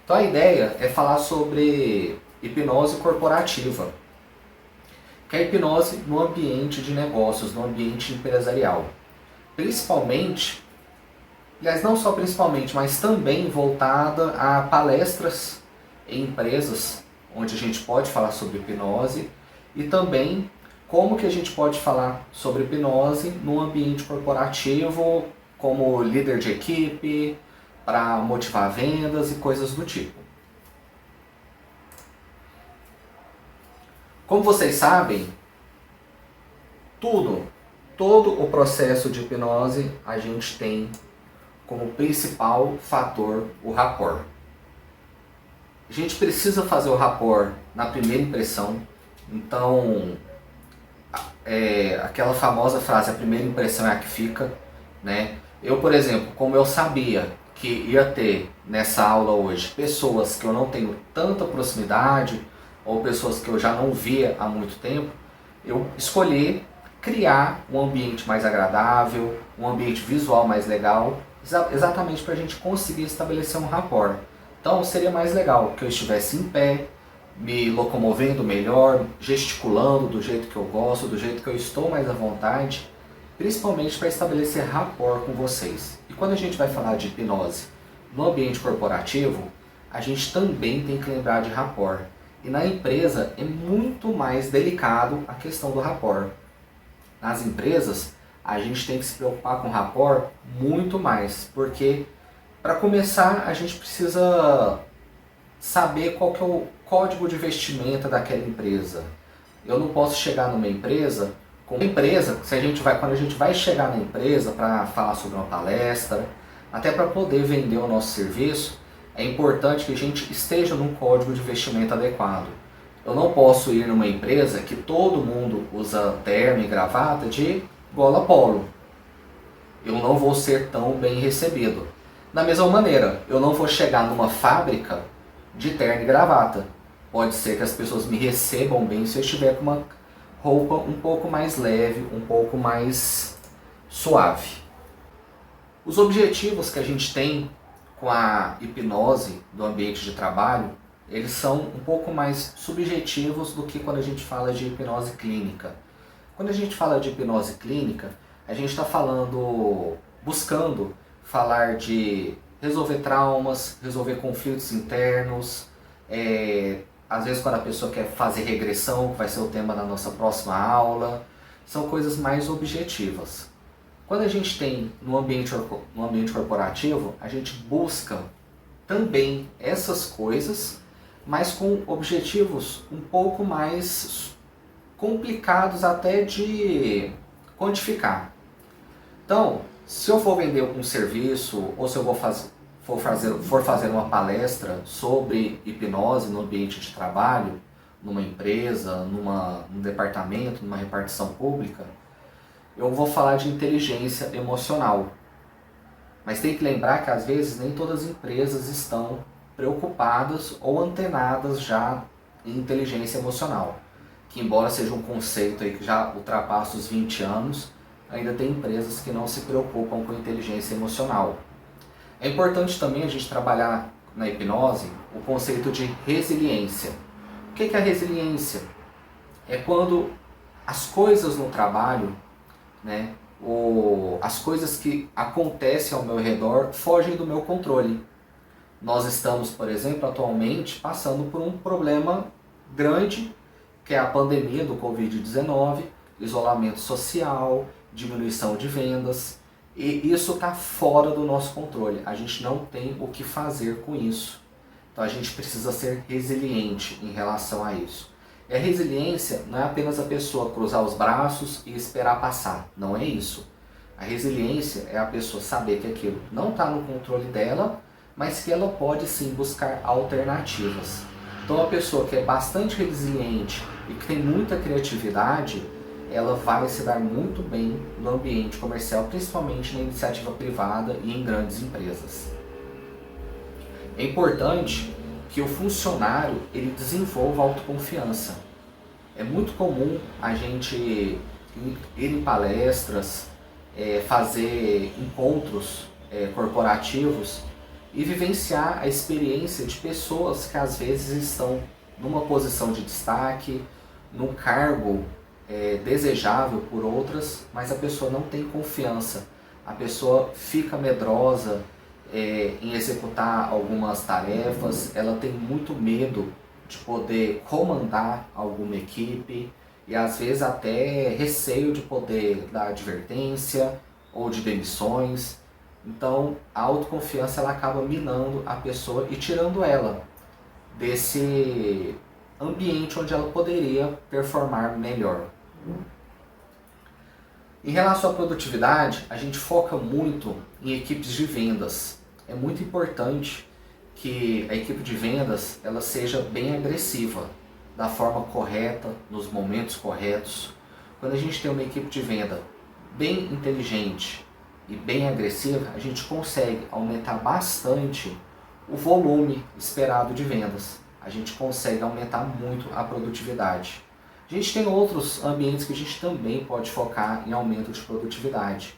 Então a ideia é falar sobre hipnose corporativa, que é a hipnose no ambiente de negócios, no ambiente empresarial. Principalmente, aliás, não só principalmente, mas também voltada a palestras em empresas, onde a gente pode falar sobre hipnose, e também como que a gente pode falar sobre hipnose no ambiente corporativo, como líder de equipe, para motivar vendas e coisas do tipo. Como vocês sabem, todo o processo de hipnose a gente tem como principal fator o rapport. A gente precisa fazer o rapport na primeira impressão, então aquela famosa frase, a primeira impressão é a que fica, né? Eu, por exemplo, como eu sabia que ia ter nessa aula hoje pessoas que eu não tenho tanta proximidade ou pessoas que eu já não via há muito tempo, eu escolhi criar um ambiente mais agradável, um ambiente visual mais legal, exatamente para a gente conseguir estabelecer um rapport. Então seria mais legal que eu estivesse em pé, me locomovendo melhor, gesticulando do jeito que eu gosto, do jeito que eu estou mais à vontade, principalmente para estabelecer rapport com vocês. E quando a gente vai falar de hipnose no ambiente corporativo, a gente também tem que lembrar de rapport. E na empresa é muito mais delicado a questão do rapport. Nas empresas, a gente tem que se preocupar com rapport muito mais, porque para começar a gente precisa saber qual que é o código de vestimenta daquela empresa. Eu não posso chegar numa empresa, quando a gente vai chegar na empresa para falar sobre uma palestra, até para poder vender o nosso serviço, é importante que a gente esteja num código de vestimenta adequado. Eu não posso ir numa empresa que todo mundo usa terno e gravata de gola polo. Eu não vou ser tão bem recebido. Da mesma maneira, eu não vou chegar numa fábrica de terno e gravata. Pode ser que as pessoas me recebam bem se eu estiver com uma roupa um pouco mais leve, um pouco mais suave. Os objetivos que a gente tem com a hipnose do ambiente de trabalho, eles são um pouco mais subjetivos do que quando a gente fala de hipnose clínica. Quando a gente fala de hipnose clínica, a gente está buscando falar de resolver traumas, resolver conflitos internos, às vezes quando a pessoa quer fazer regressão, que vai ser o tema da nossa próxima aula, são coisas mais objetivas. Quando a gente tem no ambiente corporativo, a gente busca também essas coisas, mas com objetivos um pouco mais complicados até de quantificar. Então, se eu for vender um serviço ou se eu for fazer uma palestra sobre hipnose no ambiente de trabalho, numa empresa, num departamento, numa repartição pública, eu vou falar de inteligência emocional. Mas tem que lembrar que às vezes nem todas as empresas estão preocupadas ou antenadas já em inteligência emocional. Que embora seja um conceito aí que já ultrapassa os 20 anos, ainda tem empresas que não se preocupam com inteligência emocional. É importante também a gente trabalhar na hipnose o conceito de resiliência. O que é a resiliência? É quando as coisas no trabalho, né, as coisas que acontecem ao meu redor fogem do meu controle. Nós estamos, por exemplo, atualmente passando por um problema grande, que é a pandemia do Covid-19, isolamento social, diminuição de vendas, e isso está fora do nosso controle. A gente não tem o que fazer com isso. Então a gente precisa ser resiliente em relação a isso. E a resiliência não é apenas a pessoa cruzar os braços e esperar passar. Não é isso. A resiliência é a pessoa saber que aquilo não está no controle dela, mas que ela pode sim buscar alternativas. Então a pessoa que é bastante resiliente e que tem muita criatividade, ela vai se dar muito bem no ambiente comercial, principalmente na iniciativa privada e em grandes empresas. É importante que o funcionário ele desenvolva autoconfiança. É muito comum a gente ir em palestras, fazer encontros corporativos e vivenciar a experiência de pessoas que às vezes estão numa posição de destaque, num cargo desejável por outras, mas a pessoa não tem confiança, a pessoa fica medrosa em executar algumas tarefas, ela tem muito medo de poder comandar alguma equipe e às vezes até receio de poder dar advertência ou de demissões. Então a autoconfiança ela acaba minando a pessoa e tirando ela desse ambiente onde ela poderia performar melhor. Em relação à produtividade, a gente foca muito em equipes de vendas. É muito importante que a equipe de vendas ela seja bem agressiva, da forma correta, nos momentos corretos. Quando a gente tem uma equipe de venda bem inteligente e bem agressiva, a gente consegue aumentar bastante o volume esperado de vendas. A gente consegue aumentar muito a produtividade. A gente tem outros ambientes que a gente também pode focar em aumento de produtividade.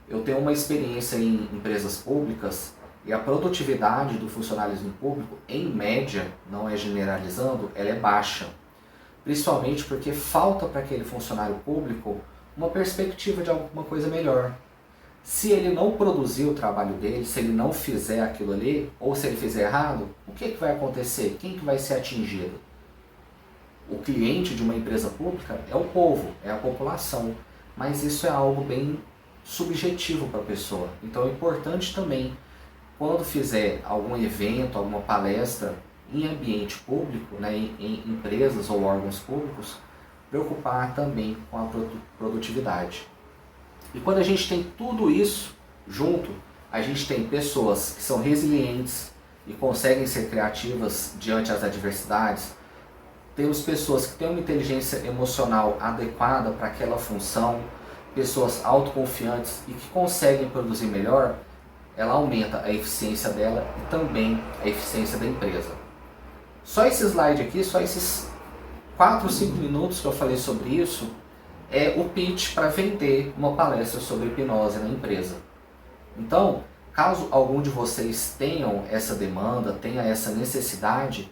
Eu tenho uma experiência em empresas públicas e a produtividade do funcionalismo público, em média, não é generalizando, ela é baixa. Principalmente porque falta para aquele funcionário público uma perspectiva de alguma coisa melhor. Se ele não produzir o trabalho dele, se ele não fizer aquilo ali, ou se ele fizer errado, o que vai acontecer? Quem que vai ser atingido? O cliente de uma empresa pública é o povo, é a população, mas isso é algo bem subjetivo para a pessoa. Então é importante também, quando fizer algum evento, alguma palestra em ambiente público, né, em empresas ou órgãos públicos, preocupar também com a produtividade. E quando a gente tem tudo isso junto, a gente tem pessoas que são resilientes e conseguem ser criativas diante das adversidades. Temos pessoas que têm uma inteligência emocional adequada para aquela função, pessoas autoconfiantes e que conseguem produzir melhor, ela aumenta a eficiência dela e também a eficiência da empresa. Só esse slide aqui, só esses 4 ou 5 minutos que eu falei sobre isso, é o pitch para vender uma palestra sobre hipnose na empresa. Então, caso algum de vocês tenham essa demanda, tenha essa necessidade,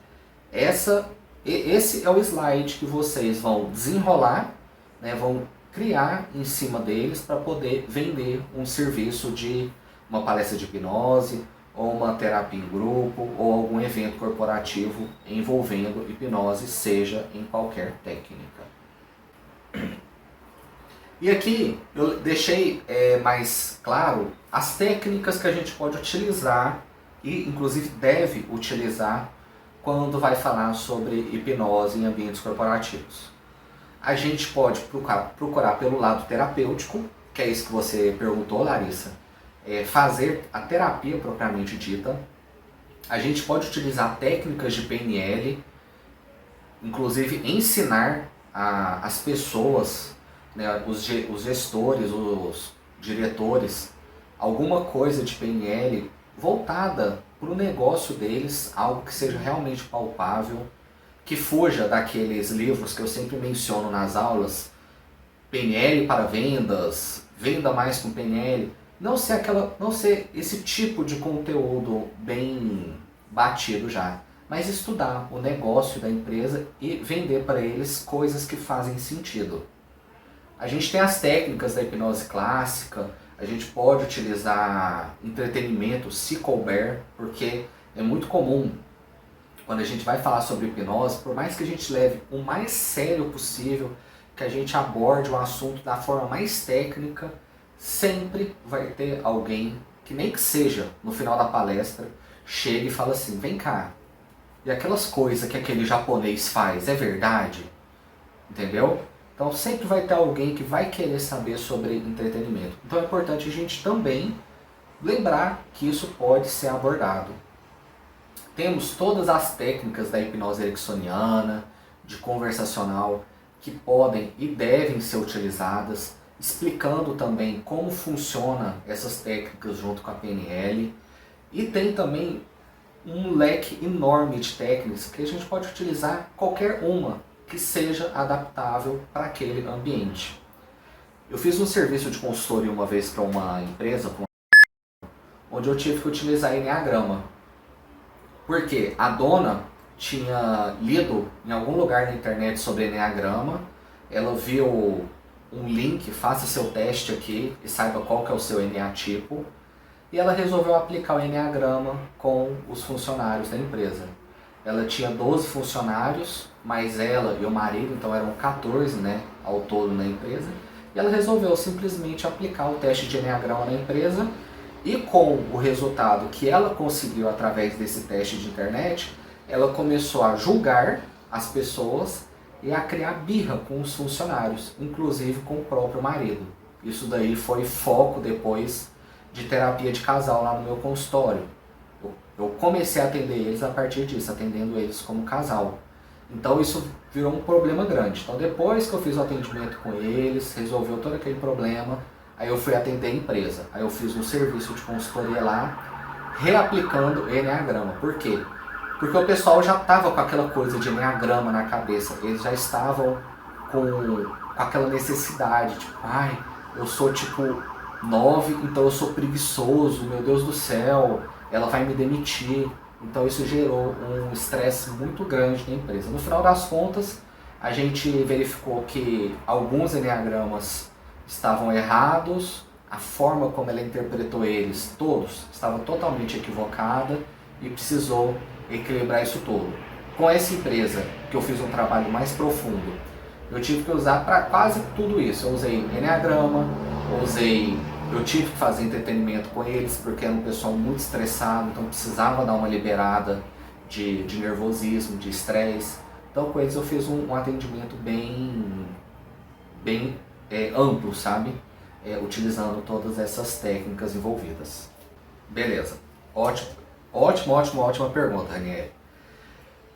esse é o slide que vocês vão desenrolar, né, vão criar em cima deles para poder vender um serviço de uma palestra de hipnose, ou uma terapia em grupo, ou algum evento corporativo envolvendo hipnose, seja em qualquer técnica. E aqui eu deixei mais claro as técnicas que a gente pode utilizar e inclusive deve utilizar quando vai falar sobre hipnose em ambientes corporativos. A gente pode procurar pelo lado terapêutico, que é isso que você perguntou, Larissa, fazer a terapia propriamente dita. A gente pode utilizar técnicas de PNL, inclusive ensinar as pessoas, né, os gestores, os diretores, alguma coisa de PNL voltada para o negócio deles, algo que seja realmente palpável, que fuja daqueles livros que eu sempre menciono nas aulas, PNL para vendas, venda mais com PNL, não ser esse tipo de conteúdo bem batido já, mas estudar o negócio da empresa e vender para eles coisas que fazem sentido. A gente tem as técnicas da hipnose clássica, a gente pode utilizar entretenimento, se couber, porque é muito comum, quando a gente vai falar sobre hipnose, por mais que a gente leve o mais sério possível, que a gente aborde o assunto da forma mais técnica, sempre vai ter alguém, que nem que seja no final da palestra, chega e fala assim, vem cá, e aquelas coisas que aquele japonês faz, é verdade? Entendeu? Então sempre vai ter alguém que vai querer saber sobre entretenimento. Então é importante a gente também lembrar que isso pode ser abordado. Temos todas as técnicas da hipnose ericksoniana, de conversacional, que podem e devem ser utilizadas, explicando também como funciona essas técnicas junto com a PNL. E tem também um leque enorme de técnicas que a gente pode utilizar qualquer uma que seja adaptável para aquele ambiente. Eu fiz um serviço de consultoria uma vez para uma empresa, onde eu tive que utilizar Enneagrama. Porque a dona tinha lido em algum lugar na internet sobre Enneagrama, ela viu um link, faça seu teste aqui e saiba qual que é o seu ENA tipo, e ela resolveu aplicar o Enneagrama com os funcionários da empresa. Ela tinha 12 funcionários, mais ela e o marido, então eram 14, né, ao todo na empresa, e ela resolveu simplesmente aplicar o teste de Enneagrama na empresa, e com o resultado que ela conseguiu através desse teste de internet, ela começou a julgar as pessoas e a criar birra com os funcionários, inclusive com o próprio marido. Isso daí foi foco depois de terapia de casal lá no meu consultório. Eu comecei a atender eles a partir disso, atendendo eles como casal. Então isso virou um problema grande. Então depois que eu fiz o atendimento com eles, resolveu todo aquele problema, aí eu fui atender a empresa. Aí eu fiz um serviço de consultoria lá, reaplicando o Enneagrama. Por quê? Porque o pessoal já estava com aquela coisa de Enneagrama na cabeça. Eles já estavam com aquela necessidade, tipo, ai, eu sou tipo 9, então eu sou preguiçoso, meu Deus do céu, ela vai me demitir. Então isso gerou um estresse muito grande na empresa. No final das contas, a gente verificou que alguns enneagramas estavam errados, a forma como ela interpretou eles, todos, estava totalmente equivocada e precisou equilibrar isso tudo. Com essa empresa, que eu fiz um trabalho mais profundo, eu tive que usar para quase tudo isso. Eu usei enneagrama, eu tive que fazer entretenimento com eles, porque era um pessoal muito estressado, então precisava dar uma liberada de nervosismo, de estresse. Então com eles eu fiz um atendimento bem amplo, sabe? Utilizando todas essas técnicas envolvidas. Beleza, ótima pergunta, Ranieri.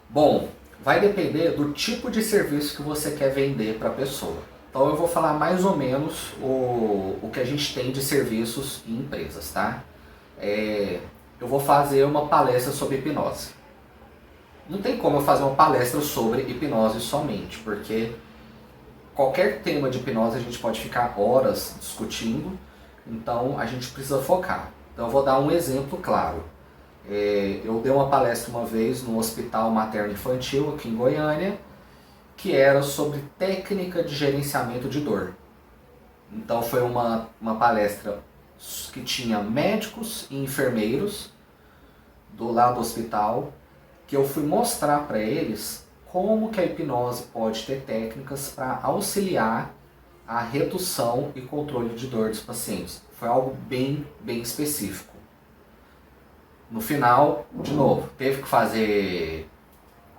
Bom, vai depender do tipo de serviço que você quer vender para a pessoa. Então eu vou falar mais ou menos o que a gente tem de serviços em empresas, tá? Eu vou fazer uma palestra sobre hipnose. Não tem como eu fazer uma palestra sobre hipnose somente, porque qualquer tema de hipnose a gente pode ficar horas discutindo, então a gente precisa focar. Então eu vou dar um exemplo claro. Eu dei uma palestra uma vez no Hospital Materno Infantil aqui em Goiânia, que era sobre técnica de gerenciamento de dor. Então foi uma palestra que tinha médicos e enfermeiros do lado do hospital, que eu fui mostrar para eles como que a hipnose pode ter técnicas para auxiliar a redução e controle de dor dos pacientes. Foi algo bem específico. No final, de novo, teve que fazer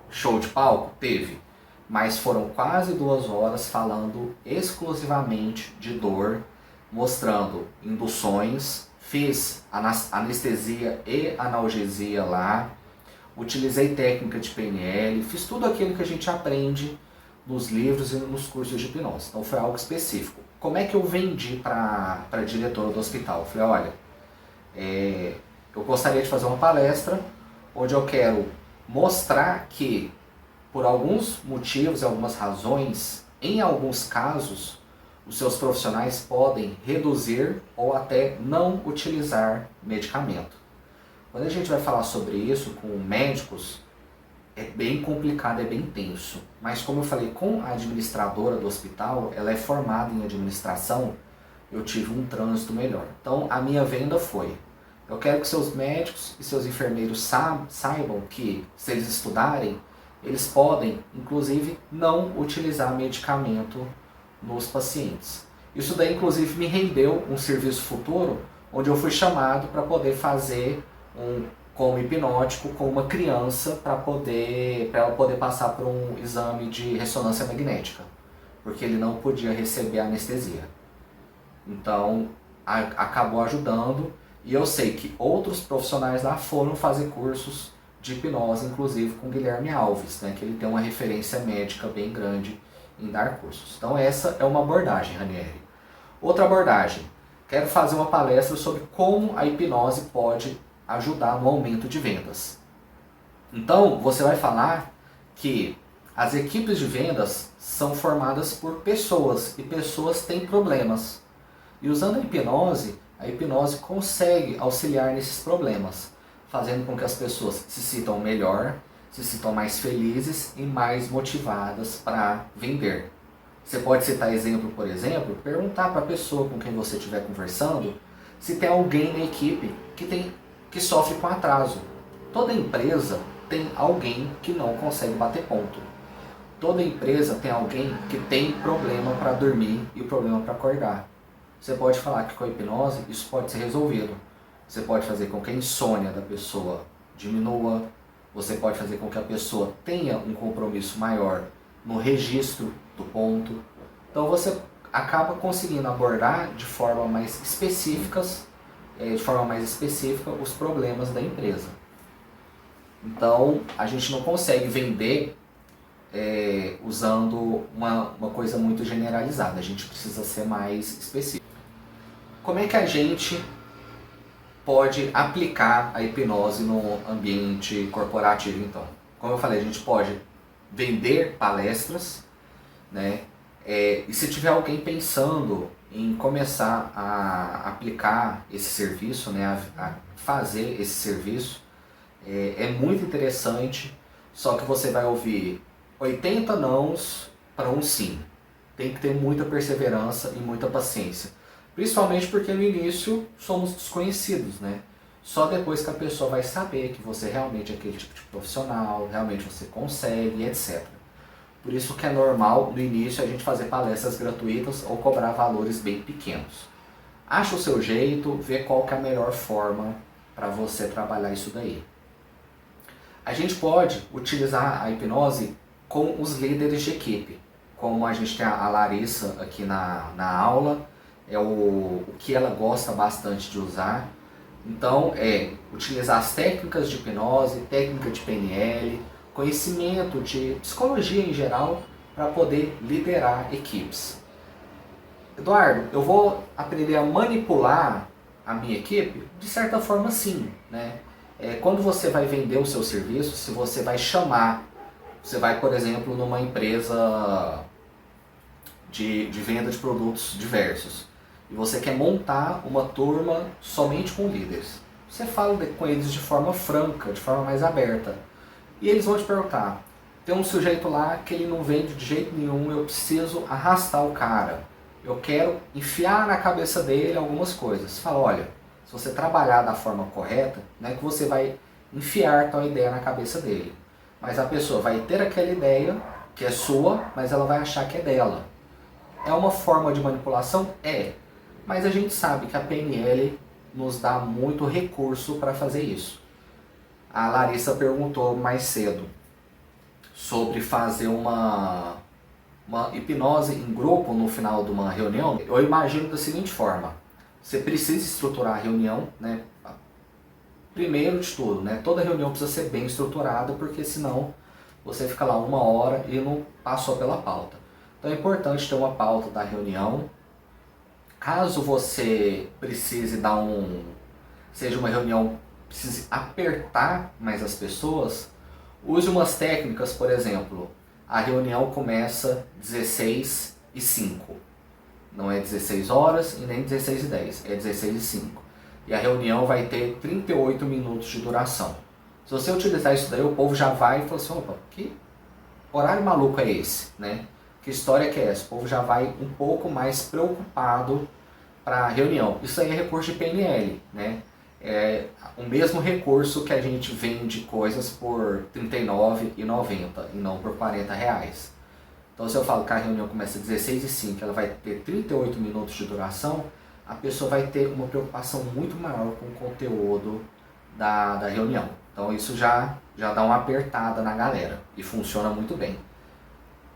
show de palco? Teve. Mas foram quase 2 horas falando exclusivamente de dor, mostrando induções, fiz anestesia e analgesia lá, utilizei técnica de PNL, fiz tudo aquilo que a gente aprende nos livros e nos cursos de hipnose. Então foi algo específico. Como é que eu vendi para a diretora do hospital? Eu falei, olha, eu gostaria de fazer uma palestra onde eu quero mostrar que, por alguns motivos e algumas razões, em alguns casos, os seus profissionais podem reduzir ou até não utilizar medicamento. Quando a gente vai falar sobre isso com médicos, é bem complicado, é bem tenso. Mas como eu falei com a administradora do hospital, ela é formada em administração, eu tive um trânsito melhor. Então a minha venda foi: eu quero que seus médicos e seus enfermeiros saibam que, se eles estudarem, eles podem, inclusive, não utilizar medicamento nos pacientes. Isso daí, inclusive, me rendeu um serviço futuro, onde eu fui chamado para poder fazer um como hipnótico com uma criança para ela poder passar por um exame de ressonância magnética, porque ele não podia receber anestesia. Então, acabou ajudando. E eu sei que outros profissionais lá foram fazer cursos de hipnose, inclusive com Guilherme Alves, né, que ele tem uma referência médica bem grande em dar cursos. Então essa é uma abordagem, Ranieri. Outra abordagem, quero fazer uma palestra sobre como a hipnose pode ajudar no aumento de vendas. Então você vai falar que as equipes de vendas são formadas por pessoas, e pessoas têm problemas. E usando a hipnose, A hipnose consegue auxiliar nesses problemas, fazendo com que as pessoas se sintam melhor, se sintam mais felizes e mais motivadas para vender. Você pode citar exemplo, por exemplo, perguntar para a pessoa com quem você estiver conversando se tem alguém na equipe que sofre com atraso. Toda empresa tem alguém que não consegue bater ponto. Toda empresa tem alguém que tem problema para dormir e problema para acordar. Você pode falar que com a hipnose isso pode ser resolvido. Você pode fazer com que a insônia da pessoa diminua. Você pode fazer com que a pessoa tenha um compromisso maior no registro do ponto. Então você acaba conseguindo abordar de forma mais específica os problemas da empresa. Então a gente não consegue vender usando uma coisa muito generalizada. A gente precisa ser mais específico. Como é que a gente pode aplicar a hipnose no ambiente corporativo, então? Como eu falei, a gente pode vender palestras, né? E se tiver alguém pensando em começar a aplicar esse serviço, né? A fazer esse serviço, é muito interessante, só que você vai ouvir 80 nãos para um sim. Tem que ter muita perseverança e muita paciência. Principalmente porque no início somos desconhecidos, né? Só depois que a pessoa vai saber que você realmente é aquele tipo de profissional, realmente você consegue, etc. Por isso que é normal no início a gente fazer palestras gratuitas ou cobrar valores bem pequenos. Acha o seu jeito, vê qual que é a melhor forma para você trabalhar isso daí. A gente pode utilizar a hipnose com os líderes de equipe, como a gente tem a Larissa aqui na aula, é o que ela gosta bastante de usar. Então utilizar as técnicas de hipnose, técnica de PNL, conhecimento de psicologia em geral para poder liderar equipes. Eduardo, eu vou aprender a manipular a minha equipe? De certa forma sim, né? Quando você vai vender o seu serviço, se você vai chamar, você vai, por exemplo, numa empresa de venda de produtos diversos, e você quer montar uma turma somente com líderes. Você fala com eles de forma franca, de forma mais aberta. E eles vão te perguntar, tem um sujeito lá que ele não vende de jeito nenhum, eu preciso arrastar o cara. Eu quero enfiar na cabeça dele algumas coisas. Você fala, olha, se você trabalhar da forma correta, não é que você vai enfiar tal ideia na cabeça dele. Mas a pessoa vai ter aquela ideia que é sua, mas ela vai achar que é dela. É uma forma de manipulação? É. Mas a gente sabe que a PNL nos dá muito recurso para fazer isso. A Larissa perguntou mais cedo sobre fazer uma hipnose em grupo no final de uma reunião. Eu imagino da seguinte forma: você precisa estruturar a reunião, né? Primeiro de tudo, né? Toda reunião precisa ser bem estruturada, porque senão você fica lá 1 hora e não passou pela pauta. Então é importante ter uma pauta da reunião. Caso você precise seja uma reunião, precise apertar mais as pessoas, use umas técnicas, por exemplo, a reunião começa 16h05. Não é 16 horas e nem 16h10, é 16h05. E a reunião vai ter 38 minutos de duração. Se você utilizar isso daí, o povo já vai e fala assim, opa, que horário maluco é esse, né? Que história que é essa? O povo já vai um pouco mais preocupado para a reunião. Isso aí é recurso de PNL, né? É o mesmo recurso que a gente vende coisas por R$ 39,90 e não por R$ 40. Então se eu falo que a reunião começa às 16h05, ela vai ter 38 minutos de duração, a pessoa vai ter uma preocupação muito maior com o conteúdo da reunião. Então isso já dá uma apertada na galera e funciona muito bem.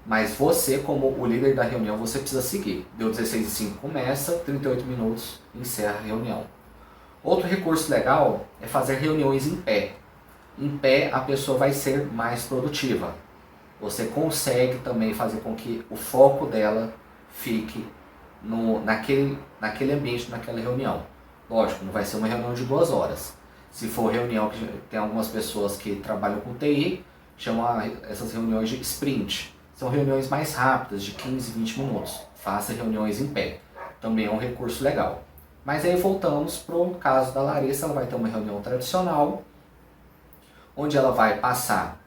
Mas você, como o líder da reunião, você precisa seguir. Deu 16h05, começa, 38 minutos, encerra a reunião. Outro recurso legal é fazer reuniões em pé. Em pé a pessoa vai ser mais produtiva. Você consegue também fazer com que o foco dela fique naquele ambiente, naquela reunião. Lógico, não vai ser uma reunião de 2 horas. Se for reunião que tem algumas pessoas que trabalham com TI, chamam essas reuniões de sprint. São reuniões mais rápidas, de 15, 20 minutos. Faça reuniões em pé. Também é um recurso legal. Mas aí voltamos para o caso da Larissa, ela vai ter uma reunião tradicional, onde ela vai passar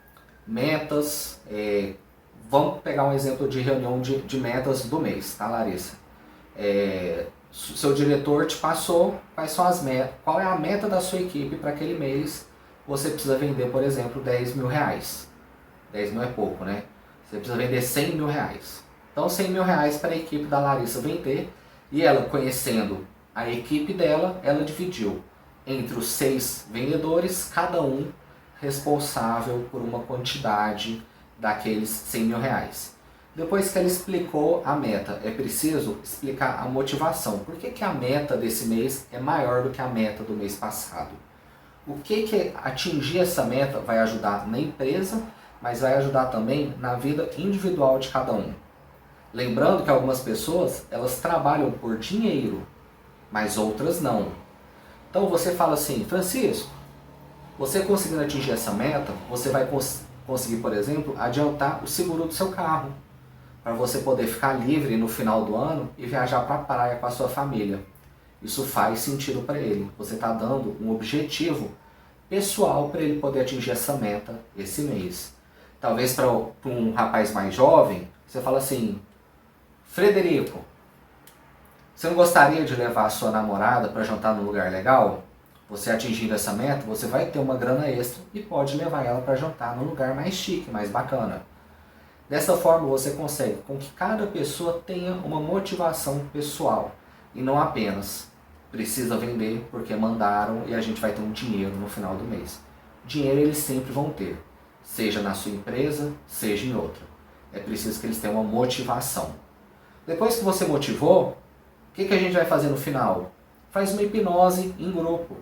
metas, vamos pegar um exemplo de reunião de metas do mês, tá, Larissa? Seu diretor te passou quais são as metas, qual é a meta da sua equipe para aquele mês. Você precisa vender, por exemplo, 10 mil reais. 10 mil é pouco, né? Você precisa vender 100 mil reais. Então 100 mil reais para a equipe da Larissa vender, e ela, conhecendo a equipe dela, ela dividiu entre os 6 vendedores, cada um responsável por uma quantidade daqueles 100 mil reais. Depois que ela explicou a meta, é preciso explicar a motivação. Por que a meta desse mês é maior do que a meta do mês passado? O que atingir essa meta vai ajudar na empresa, mas vai ajudar também na vida individual de cada um. Lembrando que algumas pessoas, elas trabalham por dinheiro, mas outras não. Então você fala assim, Francisco, você conseguindo atingir essa meta, você vai conseguir, por exemplo, adiantar o seguro do seu carro, para você poder ficar livre no final do ano e viajar para a praia com a sua família. Isso faz sentido para ele. Você está dando um objetivo pessoal para ele poder atingir essa meta esse mês. Talvez para um rapaz mais jovem, você fala assim, Frederico, você não gostaria de levar a sua namorada para jantar num lugar legal? Você atingindo essa meta, você vai ter uma grana extra e pode levar ela para jantar num lugar mais chique, mais bacana. Dessa forma você consegue com que cada pessoa tenha uma motivação pessoal e não apenas precisa vender porque mandaram e a gente vai ter um dinheiro no final do mês. Dinheiro eles sempre vão ter, seja na sua empresa, seja em outra. É preciso que eles tenham uma motivação. Depois que você motivou, o que a gente vai fazer no final? Faz uma hipnose em grupo.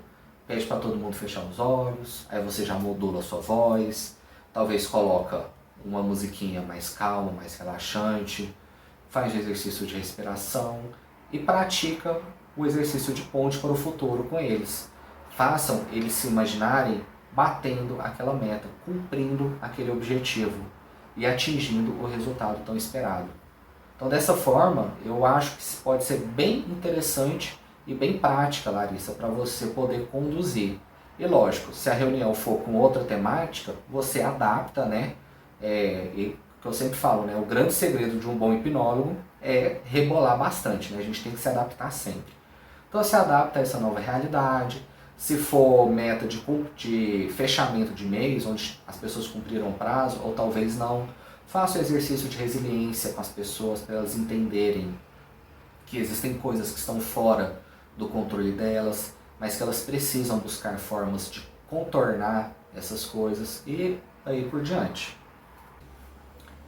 Pede para todo mundo fechar os olhos, aí você já modula a sua voz, talvez coloca uma musiquinha mais calma, mais relaxante, faz exercício de respiração e pratica o exercício de ponte para o futuro com eles. Façam eles se imaginarem batendo aquela meta, cumprindo aquele objetivo e atingindo o resultado tão esperado. Então dessa forma, eu acho que pode ser bem interessante e bem prática, Larissa, para você poder conduzir. E lógico, se a reunião for com outra temática, você adapta, né? E que eu sempre falo, né? O grande segredo de um bom hipnólogo é rebolar bastante, né? A gente tem que se adaptar sempre. Então se adapta a essa nova realidade. Se for meta de fechamento de mês, onde as pessoas cumpriram o prazo, ou talvez não, faça o exercício de resiliência com as pessoas para elas entenderem que existem coisas que estão fora do controle delas, mas que elas precisam buscar formas de contornar essas coisas e aí por diante.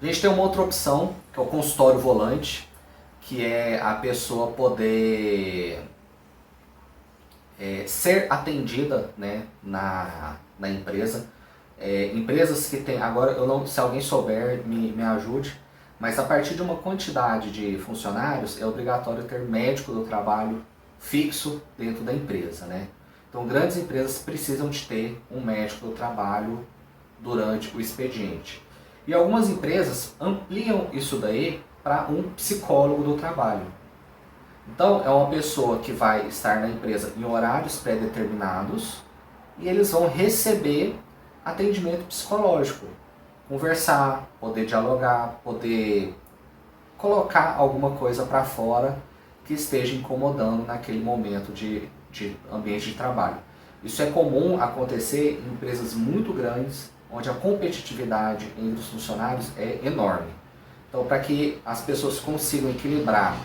A gente tem uma outra opção, que é o consultório volante, que é a pessoa poder ser atendida, né, na empresa. Empresas que tem, agora eu não, se alguém souber me ajude, mas a partir de uma quantidade de funcionários é obrigatório ter médico do trabalho fixo dentro da empresa, né? Então grandes empresas precisam de ter um médico do trabalho durante o expediente. E algumas empresas ampliam isso daí para um psicólogo do trabalho. Então é uma pessoa que vai estar na empresa em horários pré-determinados e eles vão receber atendimento psicológico, conversar, poder dialogar, poder colocar alguma coisa para fora que esteja incomodando naquele momento de ambiente de trabalho. Isso é comum acontecer em empresas muito grandes, onde a competitividade entre os funcionários é enorme. Então, para que as pessoas consigam equilibrar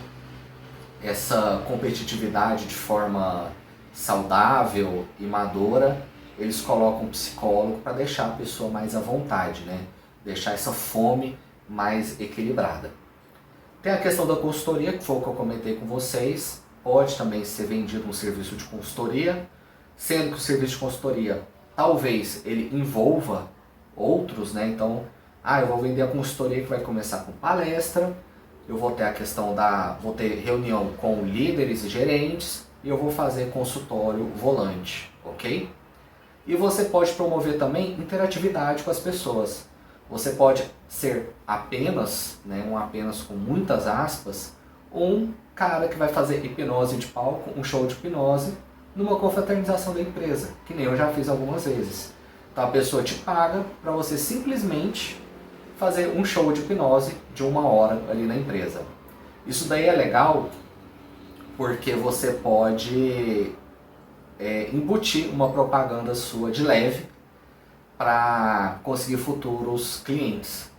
essa competitividade de forma saudável e madura, eles colocam um psicólogo para deixar a pessoa mais à vontade, né? Deixar essa fome mais equilibrada. Tem a questão da consultoria, que foi o que eu comentei com vocês. Pode também ser vendido um serviço de consultoria, sendo que o serviço de consultoria talvez ele envolva outros, né? Então, eu vou vender a consultoria que vai começar com palestra, eu vou ter a questão vou ter reunião com líderes e gerentes e eu vou fazer consultório volante, ok? E você pode promover também interatividade com as pessoas. Você pode ser apenas, né, um apenas com muitas aspas, um cara que vai fazer hipnose de palco, um show de hipnose, numa confraternização da empresa, que nem eu já fiz algumas vezes. Então a pessoa te paga para você simplesmente fazer um show de hipnose de 1 hora ali na empresa. Isso daí é legal porque você pode embutir uma propaganda sua de leve para conseguir futuros clientes.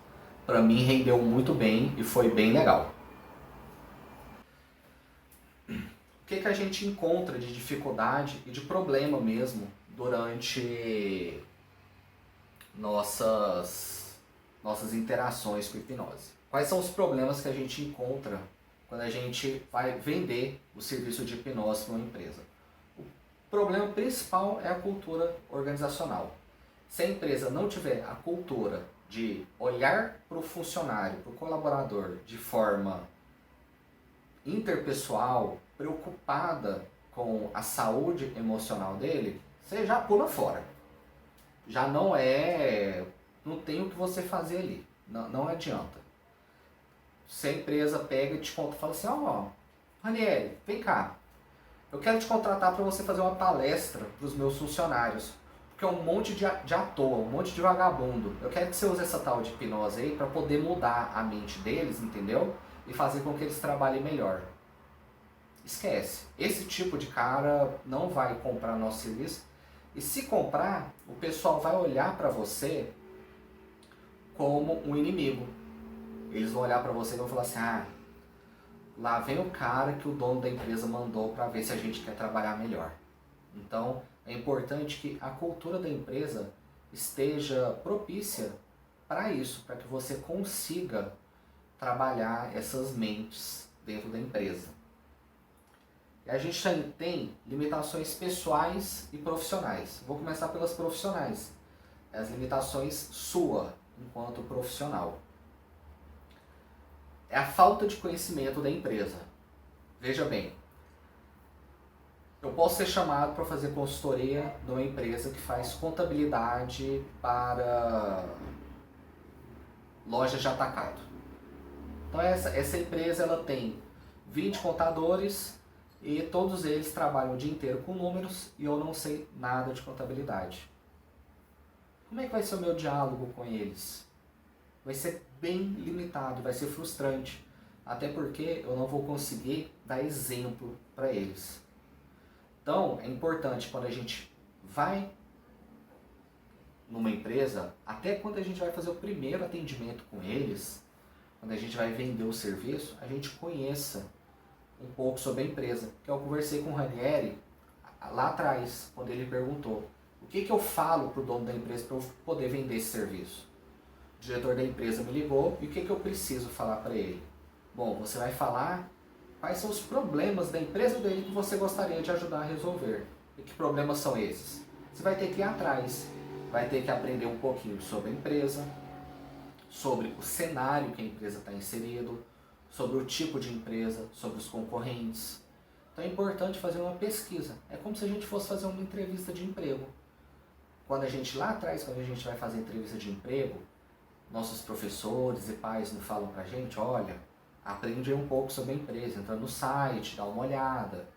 Para mim rendeu muito bem e foi bem legal. O que a gente encontra de dificuldade e de problema mesmo durante nossas interações com hipnose? Quais são os problemas que a gente encontra quando a gente vai vender o serviço de hipnose para uma empresa? O problema principal é a cultura organizacional. Se a empresa não tiver a cultura de olhar para o funcionário, para o colaborador de forma interpessoal, preocupada com a saúde emocional dele, você já pula fora. Já não tem o que você fazer ali. Não adianta. Se a empresa pega e te conta, fala assim, Ranieri, vem cá, eu quero te contratar para você fazer uma palestra para os meus funcionários, porque é um monte de à toa, um monte de vagabundo. Eu quero que você use essa tal de hipnose aí para poder mudar a mente deles, entendeu? E fazer com que eles trabalhem melhor. Esquece. Esse tipo de cara não vai comprar nosso serviço. E se comprar, o pessoal vai olhar para você como um inimigo. Eles vão olhar para você e vão falar assim, lá vem o cara que o dono da empresa mandou para ver se a gente quer trabalhar melhor. Então, é importante que a cultura da empresa esteja propícia para isso, para que você consiga trabalhar essas mentes dentro da empresa. E a gente tem limitações pessoais e profissionais. Vou começar pelas profissionais. As limitações sua enquanto profissional. É a falta de conhecimento da empresa. Veja bem, eu posso ser chamado para fazer consultoria numa empresa que faz contabilidade para lojas de atacado. Então essa empresa ela tem 20 contadores e todos eles trabalham o dia inteiro com números e eu não sei nada de contabilidade. Como é que vai ser o meu diálogo com eles? Vai ser bem limitado, vai ser frustrante. Até porque eu não vou conseguir dar exemplo para eles. Então, é importante quando a gente vai numa empresa, até quando a gente vai fazer o primeiro atendimento com eles, quando a gente vai vender o serviço, a gente conheça um pouco sobre a empresa. Que eu conversei com o Ranieri lá atrás, quando ele perguntou o que eu falo para o dono da empresa para eu poder vender esse serviço. O diretor da empresa me ligou e o que eu preciso falar para ele? Bom, você vai falar quais são os problemas da empresa dele que você gostaria de ajudar a resolver. E que problemas são esses? Você vai ter que ir atrás, vai ter que aprender um pouquinho sobre a empresa, sobre o cenário que a empresa está inserido, sobre o tipo de empresa, sobre os concorrentes. Então é importante fazer uma pesquisa. É como se a gente fosse fazer uma entrevista de emprego. Quando a gente lá atrás, quando a gente vai fazer entrevista de emprego, nossos professores e pais nos falam pra gente, olha, aprende um pouco sobre a empresa, entra no site, dá uma olhada,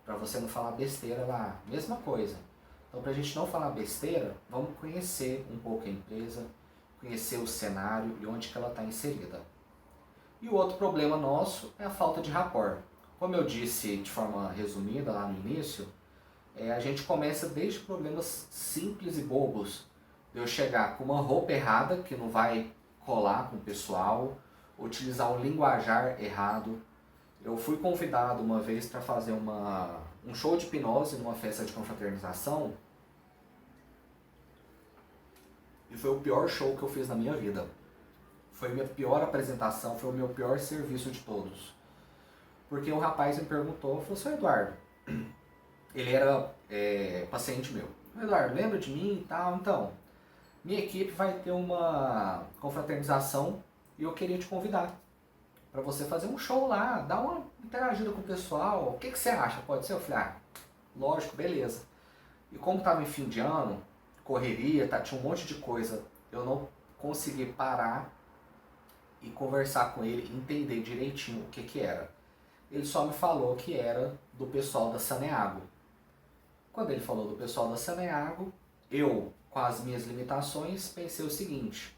para você não falar besteira lá. Mesma coisa. Então, pra gente não falar besteira, vamos conhecer um pouco a empresa, conhecer o cenário e onde que ela está inserida. E o outro problema nosso é a falta de rapport. Como eu disse de forma resumida lá no início, a gente começa desde problemas simples e bobos, de eu chegar com uma roupa errada, que não vai colar com o pessoal, utilizar um linguajar errado. Eu fui convidado uma vez para fazer um show de hipnose numa festa de confraternização, e foi o pior show que eu fiz na minha vida. Foi a minha pior apresentação, foi o meu pior serviço de todos. Porque o rapaz me perguntou, falou, seu Eduardo, ele era paciente meu. Eduardo, lembra de mim e tal? Então, minha equipe vai ter uma confraternização e eu queria te convidar para você fazer um show lá, dar uma interagida com o pessoal. O que você acha? Pode ser? Eu falei, lógico, beleza. E como estava em fim de ano, correria, tinha um monte de coisa, eu não consegui parar e conversar com ele, entender direitinho o que era. ele só me falou que era do pessoal da Saneago. Quando ele falou do pessoal da Saneago, eu, com as minhas limitações, pensei o seguinte: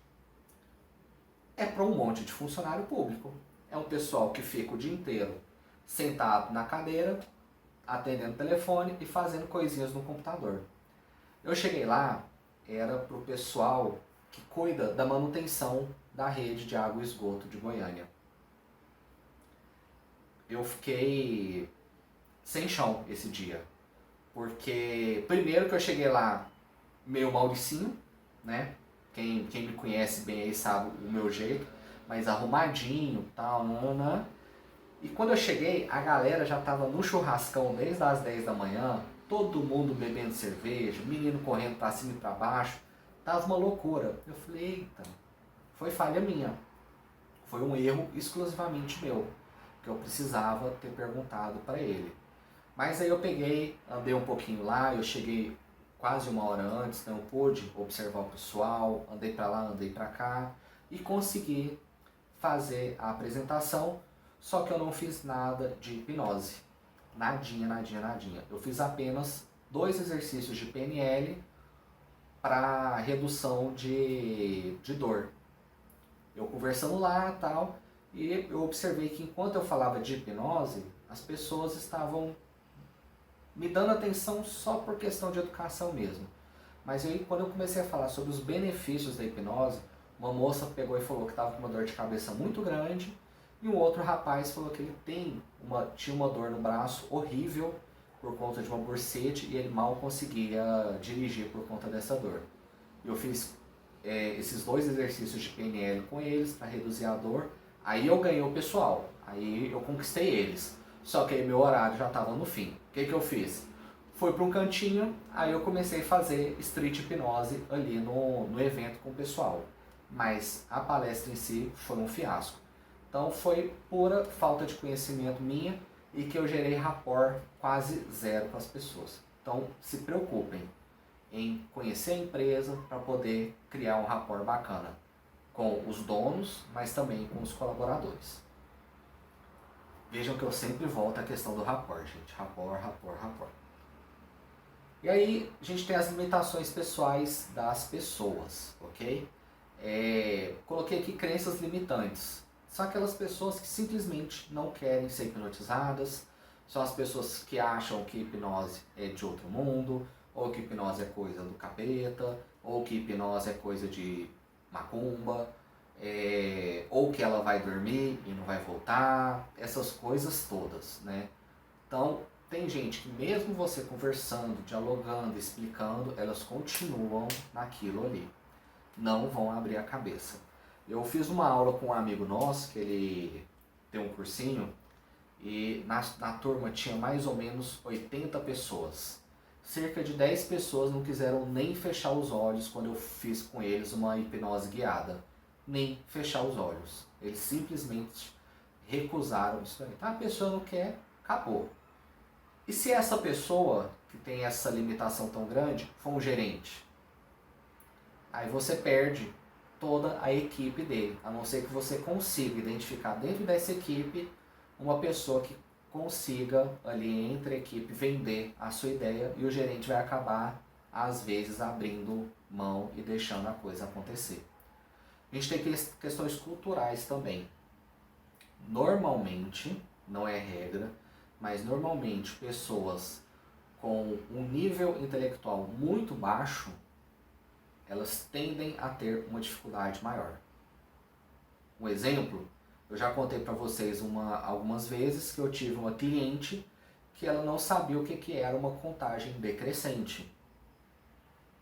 é para um monte de funcionário público. É um pessoal que fica o dia inteiro sentado na cadeira, atendendo telefone e fazendo coisinhas no computador. Eu cheguei lá, era para o pessoal que cuida da manutenção da rede de água e esgoto de Goiânia. Eu fiquei sem chão esse dia, porque primeiro que eu cheguei lá meio Mauricinho, né? Quem me conhece bem aí sabe o meu jeito, mas arrumadinho, tal, nananã. E quando eu cheguei, a galera já tava no churrascão desde as 10 da manhã, todo mundo bebendo cerveja, menino correndo pra cima e pra baixo. Tava uma loucura. Eu falei, eita, foi falha minha. Foi um erro exclusivamente meu, que eu precisava ter perguntado para ele. Mas aí eu peguei, andei um pouquinho lá, eu cheguei quase uma hora antes, então eu pude observar o pessoal, andei para lá, andei para cá e consegui fazer a apresentação, só que eu não fiz nada de hipnose. Nadinha, nadinha, nadinha. Eu fiz apenas 2 exercícios de PNL para redução de dor. Eu conversando lá e tal, e eu observei que enquanto eu falava de hipnose, as pessoas estavam me dando atenção só por questão de educação mesmo. Mas aí quando eu comecei a falar sobre os benefícios da hipnose, uma moça pegou e falou que estava com uma dor de cabeça muito grande, e um outro rapaz falou que ele tinha uma dor no braço horrível por conta de uma bursete e ele mal conseguia dirigir por conta dessa dor. Eu fiz esses 2 exercícios de PNL com eles para reduzir a dor. Aí eu ganhei o pessoal, aí eu conquistei eles. Só que aí meu horário já estava no fim. O que eu fiz? Fui para um cantinho, aí eu comecei a fazer street hipnose ali no evento com o pessoal. Mas a palestra em si foi um fiasco. Então foi pura falta de conhecimento minha e que eu gerei rapport quase zero com as pessoas. Então se preocupem em conhecer a empresa para poder criar um rapport bacana com os donos, mas também com os colaboradores. Vejam que eu sempre volto à questão do rapport, gente. Rapport, rapport, rapport. E aí a gente tem as limitações pessoais das pessoas, ok? Coloquei aqui crenças limitantes. São aquelas pessoas que simplesmente não querem ser hipnotizadas, são as pessoas que acham que hipnose é de outro mundo, ou que hipnose é coisa do capeta, ou que hipnose é coisa de macumba, ou que ela vai dormir e não vai voltar, essas coisas todas, né? Então, tem gente que mesmo você conversando, dialogando, explicando, elas continuam naquilo ali. Não vão abrir a cabeça. Eu fiz uma aula com um amigo nosso, que ele tem um cursinho, e na turma tinha mais ou menos 80 pessoas. Cerca de 10 pessoas não quiseram nem fechar os olhos quando eu fiz com eles uma hipnose guiada. Nem fechar os olhos. Eles simplesmente recusaram isso aí. Então a pessoa não quer, acabou. E se essa pessoa, que tem essa limitação tão grande, for um gerente? Aí você perde toda a equipe dele, a não ser que você consiga identificar dentro dessa equipe uma pessoa que consiga ali entre a equipe vender a sua ideia e o gerente vai acabar às vezes abrindo mão e deixando a coisa acontecer. A gente tem questões culturais também. Normalmente, não é regra, mas normalmente pessoas com um nível intelectual muito baixo, elas tendem a ter uma dificuldade maior. Um exemplo, eu já contei para vocês algumas vezes que eu tive uma cliente que ela não sabia o que era uma contagem decrescente.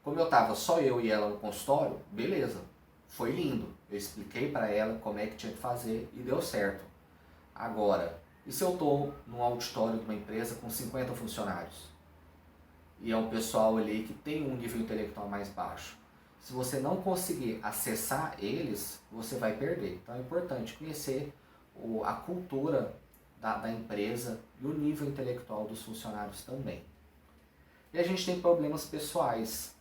Como eu estava só eu e ela no consultório, beleza, foi lindo. Eu expliquei para ela como é que tinha que fazer e deu certo. Agora, e se eu estou num auditório de uma empresa com 50 funcionários? E é um pessoal ali que tem um nível intelectual mais baixo. Se você não conseguir acessar eles, você vai perder. Então é importante conhecer a cultura da empresa e o nível intelectual dos funcionários também. E a gente tem problemas pessoais.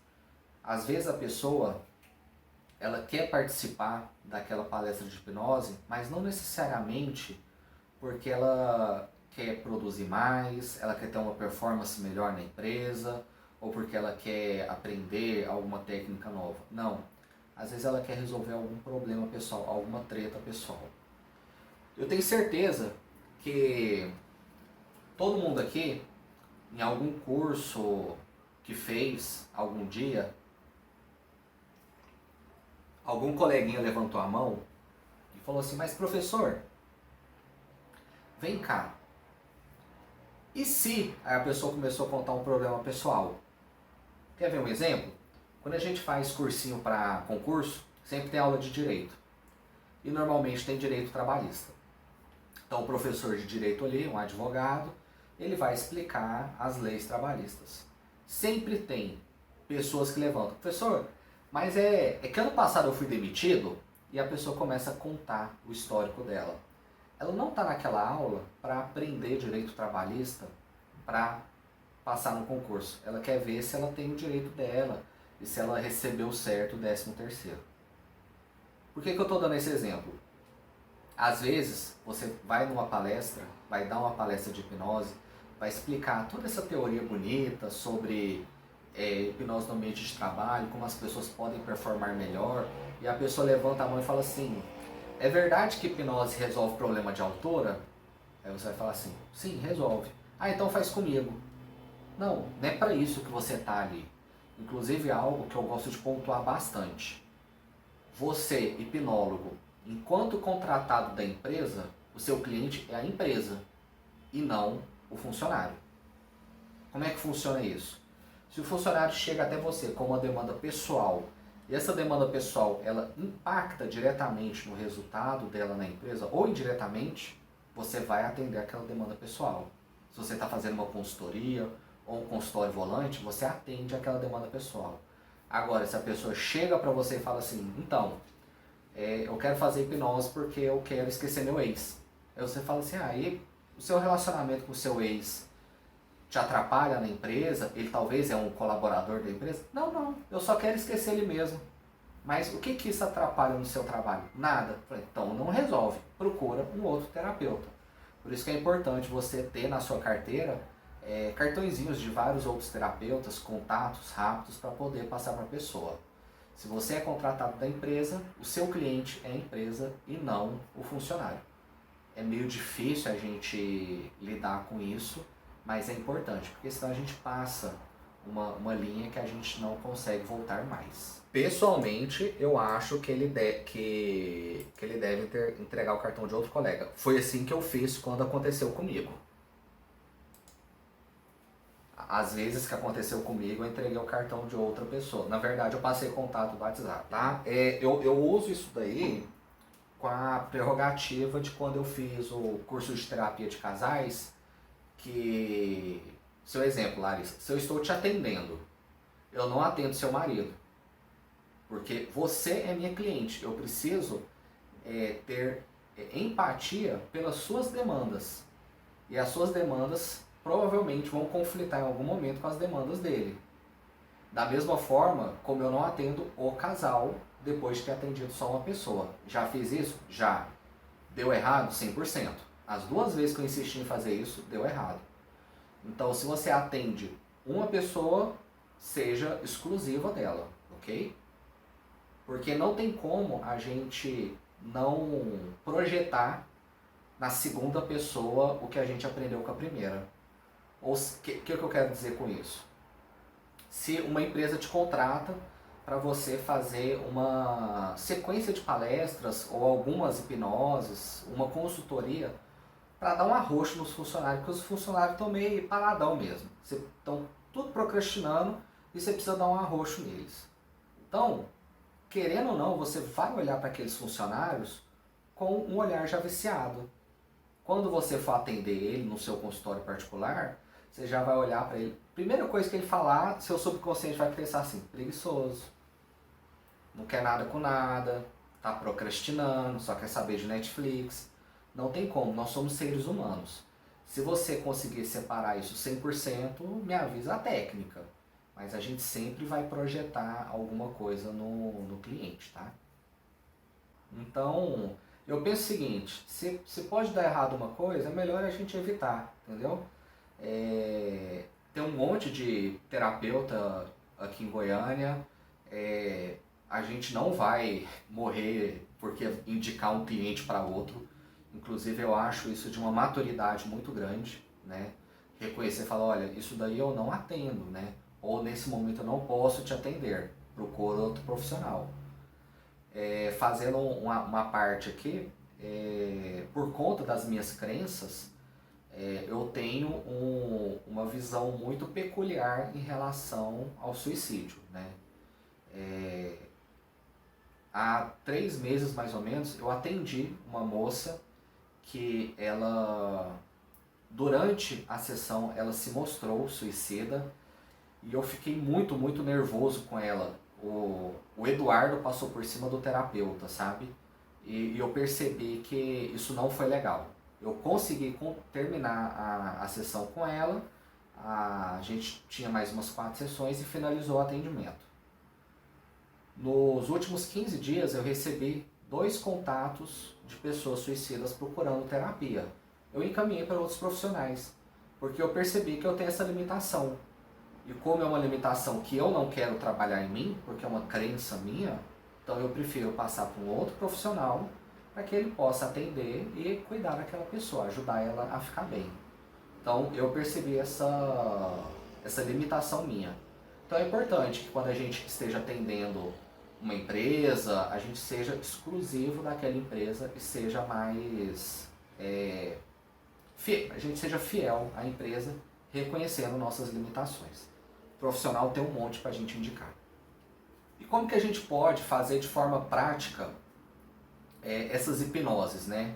Às vezes a pessoa ela quer participar daquela palestra de hipnose, mas não necessariamente porque ela quer produzir mais, ela quer ter uma performance melhor na empresa, ou porque ela quer aprender alguma técnica nova. Não. Às vezes ela quer resolver algum problema pessoal, alguma treta pessoal. Eu tenho certeza que todo mundo aqui, em algum curso que fez algum dia, algum coleguinha levantou a mão e falou assim: mas professor, vem cá. E se aí a pessoa começou a contar um problema pessoal? Quer ver um exemplo? Quando a gente faz cursinho para concurso, sempre tem aula de direito. E normalmente tem direito trabalhista. Então o professor de direito ali, um advogado, ele vai explicar as leis trabalhistas. Sempre tem pessoas que levantam: professor, mas é que ano passado eu fui demitido, e a pessoa começa a contar o histórico dela. Ela não está naquela aula para aprender direito trabalhista para passar no concurso. Ela quer ver se ela tem o direito dela e se ela recebeu certo o 13º. Por que eu estou dando esse exemplo? Às vezes você vai numa palestra, vai dar uma palestra de hipnose, vai explicar toda essa teoria bonita sobre hipnose no ambiente de trabalho, como as pessoas podem performar melhor, e a pessoa levanta a mão e fala assim: é verdade que hipnose resolve problema de altura? Aí você vai falar assim: sim, resolve. Ah, então faz comigo. Não, não é para isso que você está ali. Inclusive é algo que eu gosto de pontuar bastante. Você, hipnólogo, enquanto contratado da empresa, o seu cliente é a empresa e não o funcionário. Como é que funciona isso? Se o funcionário chega até você com uma demanda pessoal e essa demanda pessoal ela impacta diretamente no resultado dela na empresa ou indiretamente, você vai atender aquela demanda pessoal. Se você está fazendo uma consultoria ou um consultório volante, você atende aquela demanda pessoal. Agora, se a pessoa chega para você e fala assim: então, eu quero fazer hipnose porque eu quero esquecer meu ex. Aí você fala assim: e o seu relacionamento com o seu ex te atrapalha na empresa? Ele talvez é um colaborador da empresa? Não, não, eu só quero esquecer ele mesmo. Mas o que isso atrapalha no seu trabalho? Nada. Então não resolve, procura um outro terapeuta. Por isso que é importante você ter na sua carteira cartõezinhos de vários outros terapeutas, contatos rápidos para poder passar para a pessoa. Se você é contratado da empresa, o seu cliente é a empresa e não o funcionário. É meio difícil a gente lidar com isso, mas é importante, porque senão a gente passa uma linha que a gente não consegue voltar mais. Pessoalmente, eu acho que ele deve entregar o cartão de outro colega. Foi assim que eu fiz quando aconteceu comigo. Às vezes que aconteceu comigo, eu entreguei o cartão de outra pessoa. Na verdade, eu passei contato do WhatsApp, tá? Eu uso isso daí com a prerrogativa de quando eu fiz o curso de terapia de casais, que, seu exemplo, Larissa, se eu estou te atendendo, eu não atendo seu marido, porque você é minha cliente, eu preciso ter empatia pelas suas demandas, e as suas demandas provavelmente vão conflitar em algum momento com as demandas dele. Da mesma forma como eu não atendo o casal depois de ter atendido só uma pessoa. Já fiz isso? Já. Deu errado? 100%. As duas vezes que eu insisti em fazer isso, deu errado. Então, se você atende uma pessoa, seja exclusiva dela, ok? Porque não tem como a gente não projetar na segunda pessoa o que a gente aprendeu com a primeira. O que eu quero dizer com isso? Se uma empresa te contrata para você fazer uma sequência de palestras ou algumas hipnoses, uma consultoria, para dar um arroxo nos funcionários, porque os funcionários estão meio paradão mesmo. Estão tudo procrastinando e você precisa dar um arroxo neles. Então, querendo ou não, você vai olhar para aqueles funcionários com um olhar já viciado. Quando você for atender ele no seu consultório particular, você já vai olhar para ele. Primeira coisa que ele falar, seu subconsciente vai pensar assim: preguiçoso, não quer nada com nada, tá procrastinando, só quer saber de Netflix. Não tem como, nós somos seres humanos. Se você conseguir separar isso 100%, me avisa a técnica. Mas a gente sempre vai projetar alguma coisa no cliente, tá? Então, eu penso o seguinte, se pode dar errado uma coisa, é melhor a gente evitar, entendeu? Tem um monte de terapeuta aqui em Goiânia, a gente não vai morrer porque indicar um cliente para outro. Inclusive eu acho isso de uma maturidade muito grande, né? Reconhecer e falar, olha, isso daí eu não atendo, né? Ou nesse momento eu não posso te atender, procura outro profissional. Fazendo uma parte aqui, por conta das minhas crenças, eu tenho uma visão muito peculiar em relação ao suicídio, né? Há 3 meses mais ou menos eu atendi uma moça que ela, durante a sessão, ela se mostrou suicida e eu fiquei muito, muito nervoso com ela. O Eduardo passou por cima do terapeuta, sabe? E eu percebi que isso não foi legal. Eu consegui terminar a sessão com ela, a gente tinha mais umas 4 sessões e finalizou o atendimento. Nos últimos 15 dias eu recebi 2 contatos de pessoas suicidas procurando terapia. Eu encaminhei para outros profissionais, porque eu percebi que eu tenho essa limitação. E como é uma limitação que eu não quero trabalhar em mim, porque é uma crença minha, então eu prefiro passar para um outro profissional para que ele possa atender e cuidar daquela pessoa, ajudar ela a ficar bem. Então eu percebi essa limitação minha. Então é importante que quando a gente esteja atendendo uma empresa, a gente seja exclusivo daquela empresa e seja mais a gente seja fiel à empresa, reconhecendo nossas limitações. O profissional tem um monte para a gente indicar. E como que a gente pode fazer de forma prática essas hipnoses, né?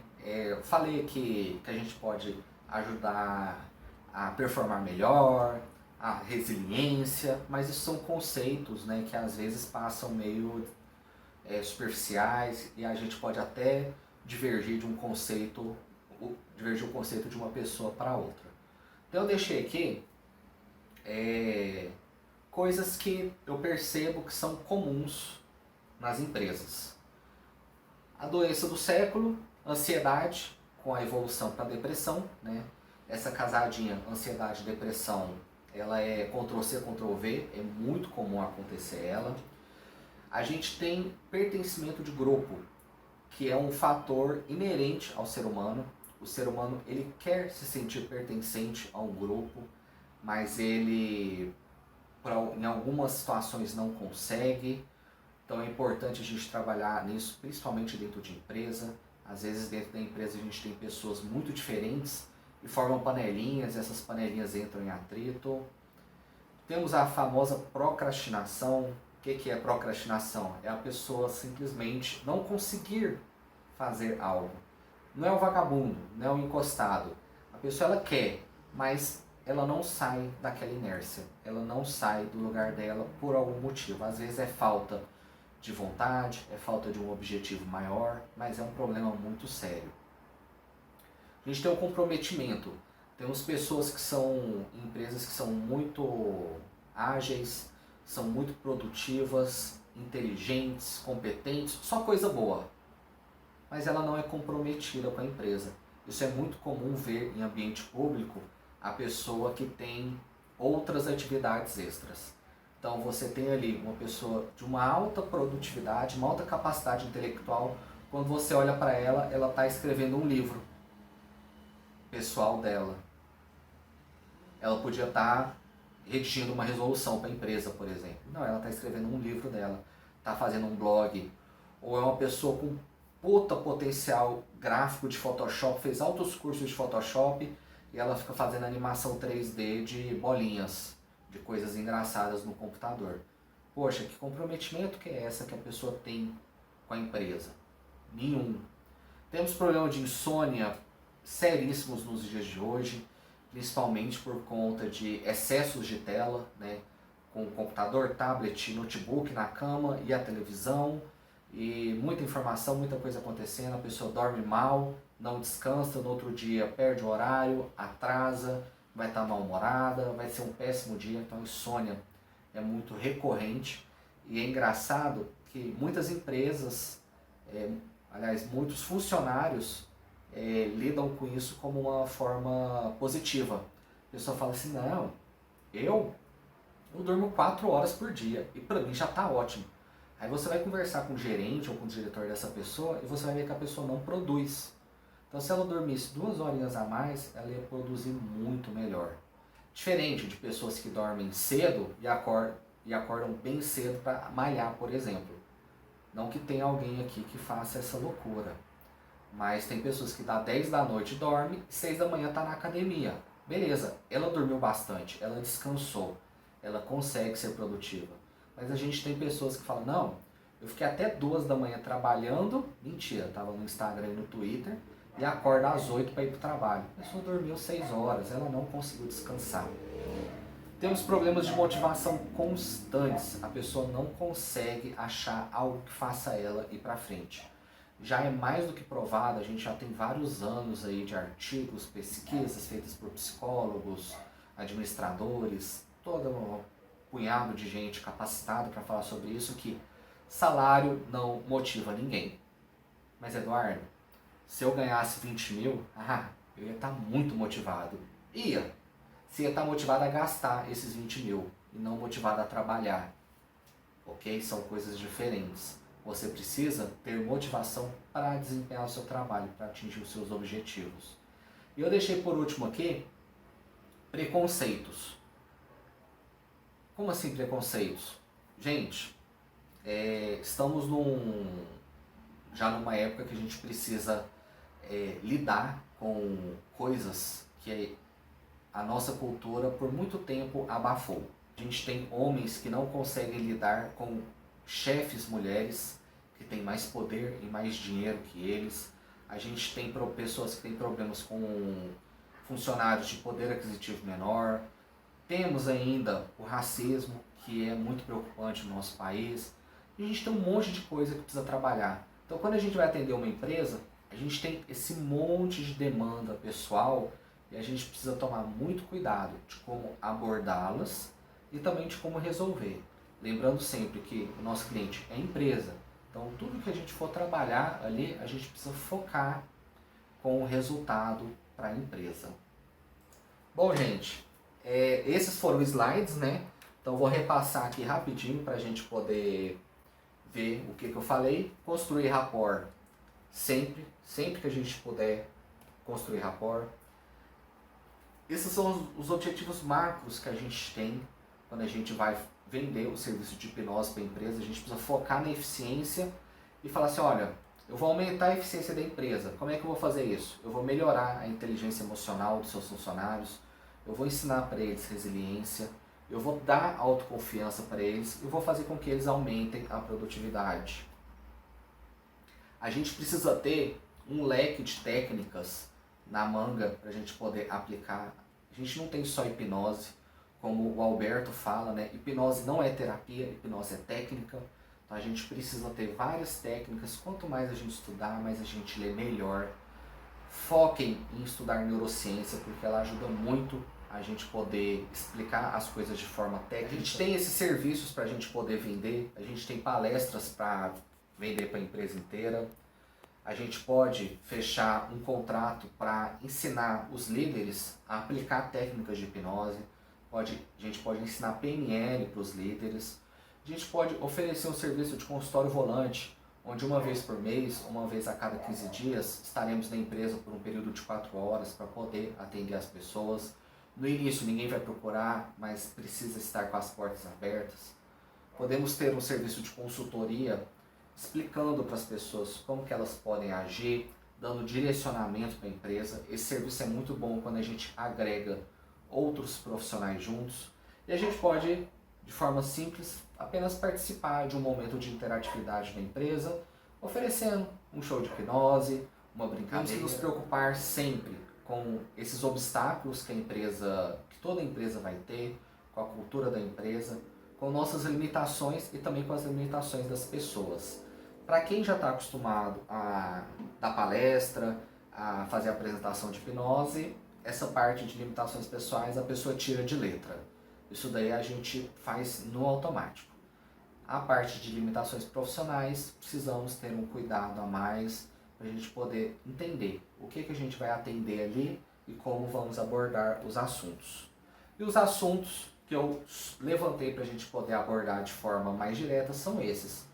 Falei que a gente pode ajudar a performar melhor, a resiliência, mas isso são conceitos, né, que às vezes passam meio superficiais e a gente pode até divergir de um conceito, divergir o conceito de uma pessoa para outra. Então eu deixei aqui coisas que eu percebo que são comuns nas empresas. A doença do século, ansiedade, com a evolução para a depressão, né? Essa casadinha, ansiedade e depressão, ela é Ctrl+C, Ctrl+V, é muito comum acontecer ela. A gente tem pertencimento de grupo, que é um fator inerente ao ser humano. O ser humano, ele quer se sentir pertencente a um grupo, mas ele, em algumas situações, não consegue. Então é importante a gente trabalhar nisso, principalmente dentro de empresa. Às vezes dentro da empresa a gente tem pessoas muito diferentes e formam panelinhas, e essas panelinhas entram em atrito. Temos a famosa procrastinação. O que é procrastinação? É a pessoa simplesmente não conseguir fazer algo. Não é o vagabundo, não é o encostado. A pessoa ela quer, mas ela não sai daquela inércia. Ela não sai do lugar dela por algum motivo. Às vezes é falta de vontade, é falta de um objetivo maior, mas é um problema muito sério. A gente tem um comprometimento. Temos pessoas que são empresas que são muito ágeis, são muito produtivas, inteligentes, competentes, só coisa boa. Mas ela não é comprometida com a empresa. Isso é muito comum ver em ambiente público a pessoa que tem outras atividades extras. Então você tem ali uma pessoa de uma alta produtividade, uma alta capacidade intelectual. Quando você olha para ela, ela está escrevendo um livro pessoal dela. Ela podia estar redigindo uma resolução para a empresa, por exemplo. Não, ela está escrevendo um livro dela, está fazendo um blog. Ou é uma pessoa com puta potencial gráfico de Photoshop, fez altos cursos de Photoshop e ela fica fazendo animação 3D de bolinhas, de coisas engraçadas no computador. Poxa, que comprometimento que é essa que a pessoa tem com a empresa? Nenhum. Temos problemas de insônia seríssimos nos dias de hoje, principalmente por conta de excessos de tela, né? Com o computador, tablet, notebook na cama e a televisão, e muita informação, muita coisa acontecendo, a pessoa dorme mal, não descansa, no outro dia perde o horário, atrasa, vai estar mal-humorada, vai ser um péssimo dia. Então insônia é muito recorrente e é engraçado que muitas empresas, aliás, muitos funcionários lidam com isso como uma forma positiva. A pessoa fala assim, não, eu, eu durmo 4 horas por dia e para mim já está ótimo. Aí você vai conversar com o gerente ou com o diretor dessa pessoa e você vai ver que a pessoa não produz. Então se ela dormisse 2 horinhas a mais, ela ia produzir muito melhor. Diferente de pessoas que dormem cedo e acordam bem cedo para malhar, por exemplo. Não que tenha alguém aqui que faça essa loucura. Mas tem pessoas que dá 10 da noite dorme e 6 da manhã está na academia. Beleza, ela dormiu bastante, ela descansou, ela consegue ser produtiva. Mas a gente tem pessoas que falam, não, eu fiquei até 2 da manhã trabalhando, mentira, estava no Instagram e no Twitter, e acorda às 8 para ir para o trabalho. A pessoa dormiu 6 horas, ela não conseguiu descansar. Temos problemas de motivação constantes, a pessoa não consegue achar algo que faça ela ir para frente. Já é mais do que provado, a gente já tem vários anos aí de artigos, pesquisas feitas por psicólogos, administradores, todo um punhado de gente capacitada para falar sobre isso, que salário não motiva ninguém. Mas Eduardo, se eu ganhasse 20 mil, eu ia estar muito motivado. Você ia estar motivado a gastar esses 20 mil e não motivado a trabalhar. Ok? São coisas diferentes. Você precisa ter motivação para desempenhar o seu trabalho, para atingir os seus objetivos. E eu deixei por último aqui preconceitos. Como assim preconceitos? Gente, estamos já numa época que a gente precisa lidar com coisas que a nossa cultura por muito tempo abafou. A gente tem homens que não conseguem lidar com chefes mulheres que têm mais poder e mais dinheiro que eles. A gente tem pessoas que têm problemas com funcionários de poder aquisitivo menor. Temos ainda o racismo, que é muito preocupante no nosso país. E a gente tem um monte de coisa que precisa trabalhar. Então quando a gente vai atender uma empresa, a gente tem esse monte de demanda pessoal e a gente precisa tomar muito cuidado de como abordá-las e também de como resolver. Lembrando sempre que o nosso cliente é empresa, então tudo que a gente for trabalhar ali, a gente precisa focar com o resultado para a empresa. Bom, gente, esses foram os slides, né? Então vou repassar aqui rapidinho para a gente poder ver o que eu falei. Construir rapport sempre que a gente puder construir rapport. Esses são os objetivos macros que a gente tem quando a gente vai vender o serviço de hipnose para a empresa. A gente precisa focar na eficiência e falar assim, olha, eu vou aumentar a eficiência da empresa. Como é que eu vou fazer isso? Eu vou melhorar a inteligência emocional dos seus funcionários, eu vou ensinar para eles resiliência, eu vou dar autoconfiança para eles e vou fazer com que eles aumentem a produtividade. A gente precisa ter um leque de técnicas na manga para a gente poder aplicar. A gente não tem só hipnose, como o Alberto fala, né? Hipnose não é terapia, hipnose é técnica. Então a gente precisa ter várias técnicas. Quanto mais a gente estudar, mais a gente lê melhor. Foquem em estudar neurociência, porque ela ajuda muito a gente poder explicar as coisas de forma técnica. A gente tem esses serviços para a gente poder vender, a gente tem palestras para vender para a empresa inteira. A gente pode fechar um contrato para ensinar os líderes a aplicar técnicas de hipnose. A gente pode ensinar PNL para os líderes. A gente pode oferecer um serviço de consultório volante, onde uma vez por mês, uma vez a cada 15 dias, estaremos na empresa por um período de 4 horas para poder atender as pessoas. No início ninguém vai procurar, mas precisa estar com as portas abertas. Podemos ter um serviço de consultoria explicando para as pessoas como que elas podem agir, dando direcionamento para a empresa. Esse serviço é muito bom quando a gente agrega outros profissionais juntos. E a gente pode, de forma simples, apenas participar de um momento de interatividade na empresa, oferecendo um show de hipnose, uma brincadeira. Temos que nos preocupar sempre com esses obstáculos que toda empresa vai ter, com a cultura da empresa, com nossas limitações e também com as limitações das pessoas. Para quem já está acostumado a dar palestra, a fazer apresentação de hipnose, essa parte de limitações pessoais a pessoa tira de letra. Isso daí a gente faz no automático. A parte de limitações profissionais, precisamos ter um cuidado a mais para a gente poder entender o que a gente vai atender ali e como vamos abordar os assuntos. E os assuntos que eu levantei para a gente poder abordar de forma mais direta são esses: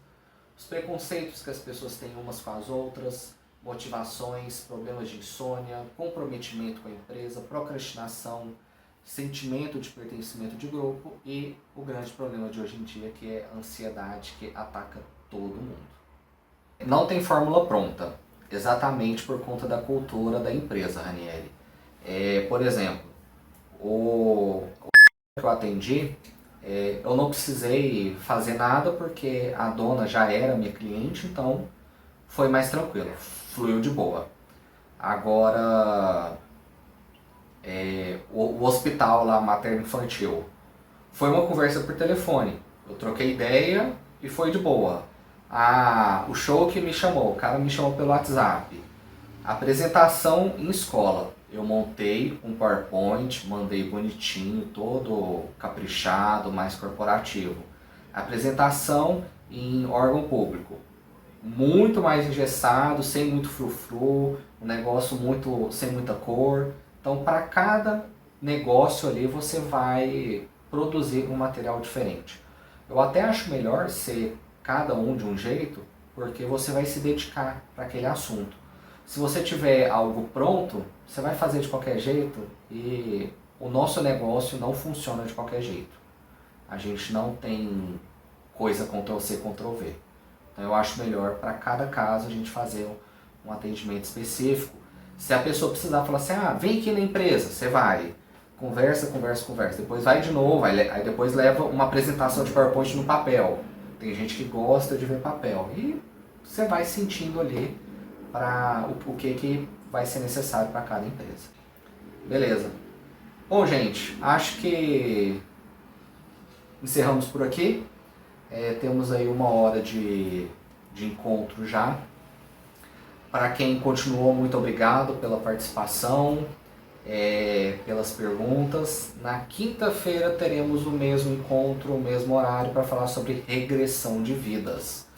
os preconceitos que as pessoas têm umas com as outras, motivações, problemas de insônia, comprometimento com a empresa, procrastinação, sentimento de pertencimento de grupo e o grande problema de hoje em dia, que é a ansiedade, que ataca todo mundo. Não tem fórmula pronta, exatamente por conta da cultura da empresa, Ranieri. Por exemplo, o que eu atendi, eu não precisei fazer nada porque a dona já era minha cliente, então foi mais tranquilo, fluiu de boa. Agora, o hospital lá, materno-infantil, foi uma conversa por telefone. Eu troquei ideia e foi de boa. O show que me chamou, o cara me chamou pelo WhatsApp. Apresentação em escola. Eu montei um PowerPoint, mandei bonitinho, todo caprichado, mais corporativo. Apresentação em órgão público. Muito mais engessado, sem muito frufru, um negócio sem muita cor. Então, para cada negócio ali, você vai produzir um material diferente. Eu até acho melhor ser cada um de um jeito, porque você vai se dedicar para aquele assunto. Se você tiver algo pronto, você vai fazer de qualquer jeito e o nosso negócio não funciona de qualquer jeito. A gente não tem coisa Ctrl+C, Ctrl+V. Então eu acho melhor para cada caso a gente fazer um atendimento específico. Se a pessoa precisar falar assim, vem aqui na empresa, você vai, conversa, depois vai de novo, aí depois leva uma apresentação de PowerPoint no papel. Tem gente que gosta de ver papel e você vai sentindo ali para o que vai ser necessário para cada empresa. Beleza. Bom, gente, acho que encerramos por aqui. Temos aí 1 hora de encontro já. Para quem continuou, muito obrigado pela participação, pelas perguntas. Na quinta-feira teremos o mesmo encontro, o mesmo horário para falar sobre regressão de vidas.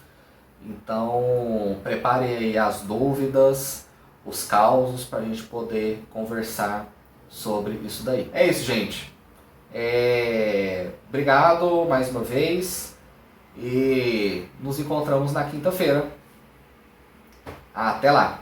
Então, prepare aí as dúvidas, os causos para a gente poder conversar sobre isso daí. É isso, gente. Obrigado mais uma vez e nos encontramos na quinta-feira. Até lá!